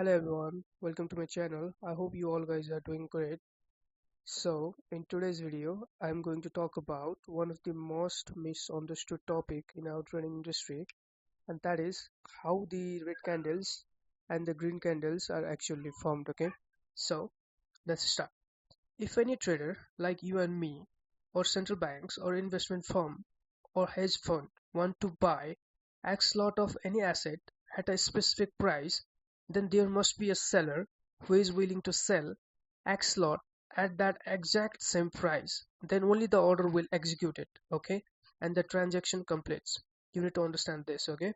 Hello everyone, welcome to my channel. I hope you all guys are doing great. So in today's video, I'm going to talk about one of the most misunderstood topic in our trading industry, and that is how the red candles and the green candles are actually formed. Okay, so let's start. If any trader like you and me, or central banks, or investment firm, or hedge fund want to buy X lot of any asset at a specific price, then there must be a seller who is willing to sell X lot at that exact same price. Then only the order will execute it, okay? And the transaction completes. You need to understand this, okay?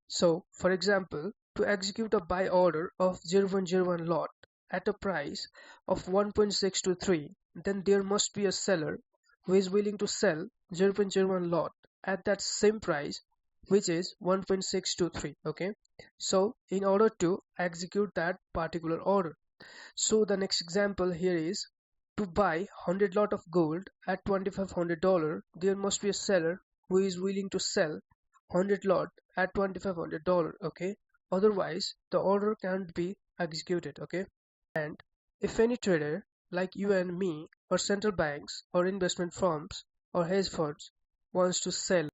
So, for example, to execute a buy order of 0101 lot at a price of 1.623, then there must be a seller who is willing to sell 0.01 lot at that same price, which is 1.623. Okay, so in order to execute that particular order, so the next example here is to buy 100 lot of gold at $2,500, there must be a seller who is willing to sell 100 lot at $2,500. Okay, otherwise the order can't be executed. Okay, and if any trader like you and me, or central banks, or investment firms, or hedge funds wants to sell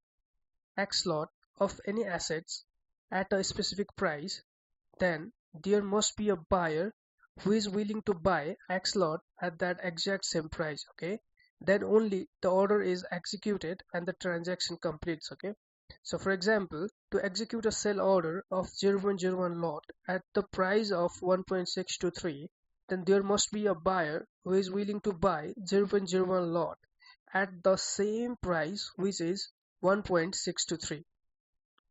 X lot of any assets at a specific price, then there must be a buyer who is willing to buy X lot at that exact same price. Okay, then only the order is executed and the transaction completes. Okay, so for example, to execute a sell order of 0101 lot at the price of 1.623, then there must be a buyer who is willing to buy 0.01 lot at the same price, which is 1.623,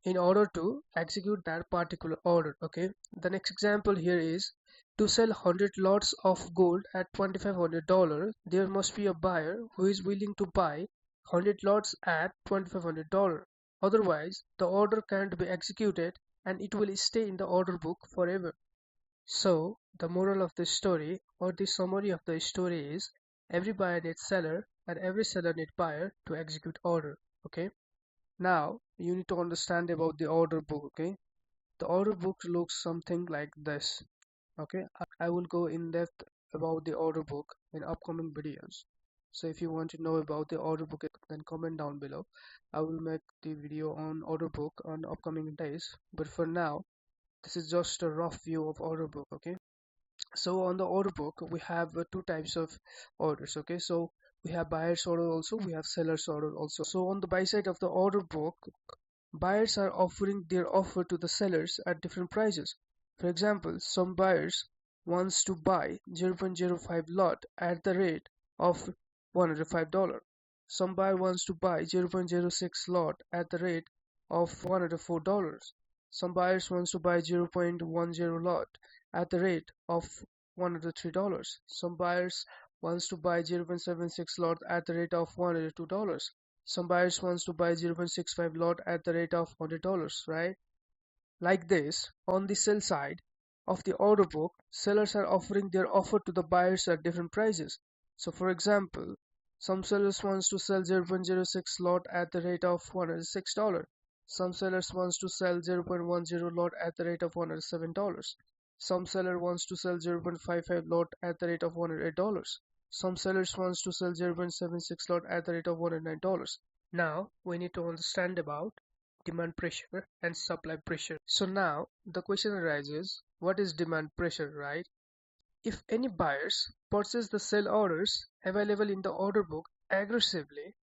in order to execute that particular order. Okay, the next example here is to sell 100 lots of gold at $2,500, there must be a buyer who is willing to buy 100 lots at $2,500. Otherwise the order can't be executed and it will stay in the order book forever. So the moral of the story, or the summary of the story, is every buyer needs seller and every seller needs buyer to execute order. Okay, now you need to understand about the order book. Okay, the order book looks something like this. Okay, I will go in depth about the order book in upcoming videos. So if you want to know about the order book, then comment down below. I will make the video on order book on upcoming days, but for now this is just a rough view of order book. Okay, so on the order book we have two types of orders. Okay, so we have buyer's order, also we have seller's order also. So on the buy side of the order book, buyers are offering their offer to the sellers at different prices. For example, some buyers wants to buy 0.05 lot at the rate of $105. Some buyer wants to buy 0.06 lot at the rate of $104. Some buyers wants to buy 0.10 lot at the rate of $103. Some buyers wants to buy 0.76 lot at the rate of $102. Some buyers wants to buy 0.65 lot at the rate of $100, right? Like this, on the sell side of the order book, sellers are offering their offer to the buyers at different prices. So for example, some sellers wants to sell 0.06 lot at the rate of $106. Some sellers wants to sell 0.10 lot at the rate of $107. Some seller wants to sell 0.55 lot at the rate of $108. Some sellers wants to sell 0.76 lot at the rate of $109. Now we need to understand about demand pressure and supply pressure. So now the question arises, what is demand pressure, right? If any buyers purchase the sell orders available in the order book aggressively,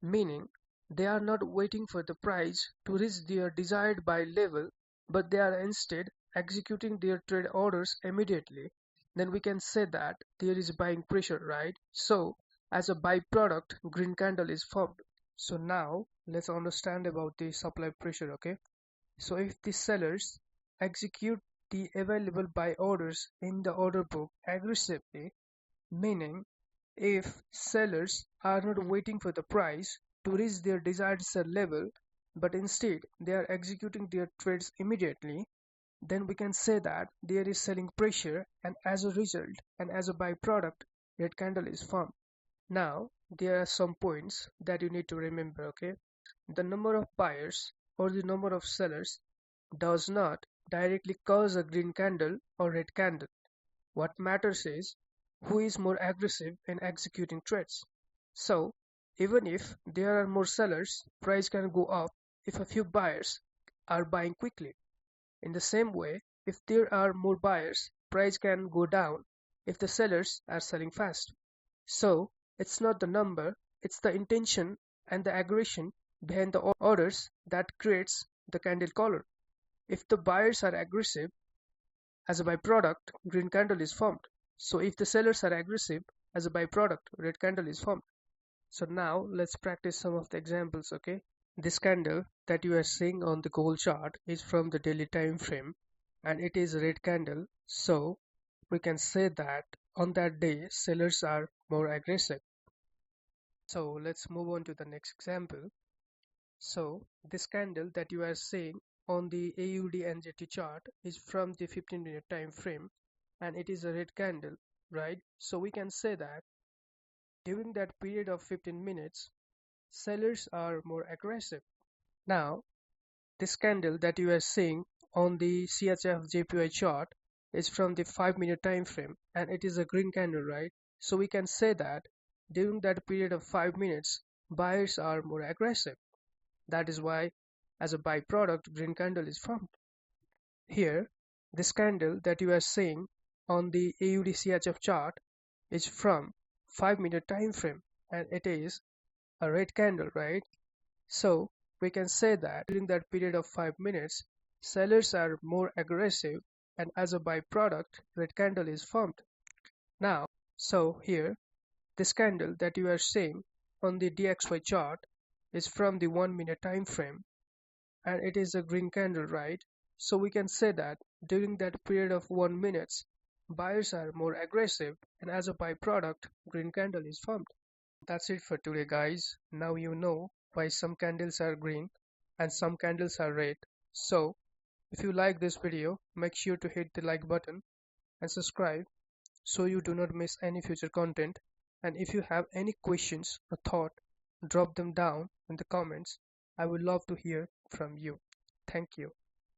meaning they are not waiting for the price to reach their desired buy level, but they are instead executing their trade orders immediately, then we can say that there is buying pressure, right? So as a byproduct, green candle is formed. So now let's understand about the supply pressure. Okay, so if the sellers execute the available buy orders in the order book aggressively, meaning if sellers are not waiting for the price to reach their desired sell level, but instead they are executing their trades immediately, then we can say that there is selling pressure, and as a result and as a byproduct, red candle is formed. Now there are some points that you need to remember. Okay, the number of buyers or the number of sellers does not directly cause a green candle or red candle. What matters is who is more aggressive in executing trades. So, even if there are more sellers, price can go up if a few buyers are buying quickly. In the same way, if there are more buyers, price can go down if the sellers are selling fast. So, it's not the number, it's the intention and the aggression behind the orders that creates the candle color. If the buyers are aggressive, as a byproduct, green candle is formed. So if the sellers are aggressive, as a byproduct, red candle is formed. So now let's practice some of the examples, okay? This candle that you are seeing on the gold chart is from the daily time frame and it is a red candle. So we can say that on that day, sellers are more aggressive. So let's move on to the next example. So this candle that you are seeing on the AUD NZT chart is from the 15-minute time frame and it is a red candle, right? So we can say that during that period of 15 minutes, sellers are more aggressive. Now, this candle that you are seeing on the CHF JPY chart is from the 5-minute time frame and it is a green candle, right? So we can say that during that period of 5 minutes, buyers are more aggressive. That is why, as a byproduct, green candle is formed. Here, this candle that you are seeing on the AUD CHF chart is from 5-minute time frame and it is a red candle, right? So we can say that during that period of 5 minutes, sellers are more aggressive and as a byproduct, red candle is formed. Now, so here, this candle that you are seeing on the DXY chart is from the 1-minute time frame and it is a green candle, right? So we can say that during that period of 1 minute, buyers are more aggressive and as a byproduct, green candle is formed. That's it for today, guys. Now you know why some candles are green and some candles are red. So if you like this video, make sure to hit the like button and subscribe so you do not miss any future content. And if you have any questions or thought, drop them down in the comments. I would love to hear from you. Thank you.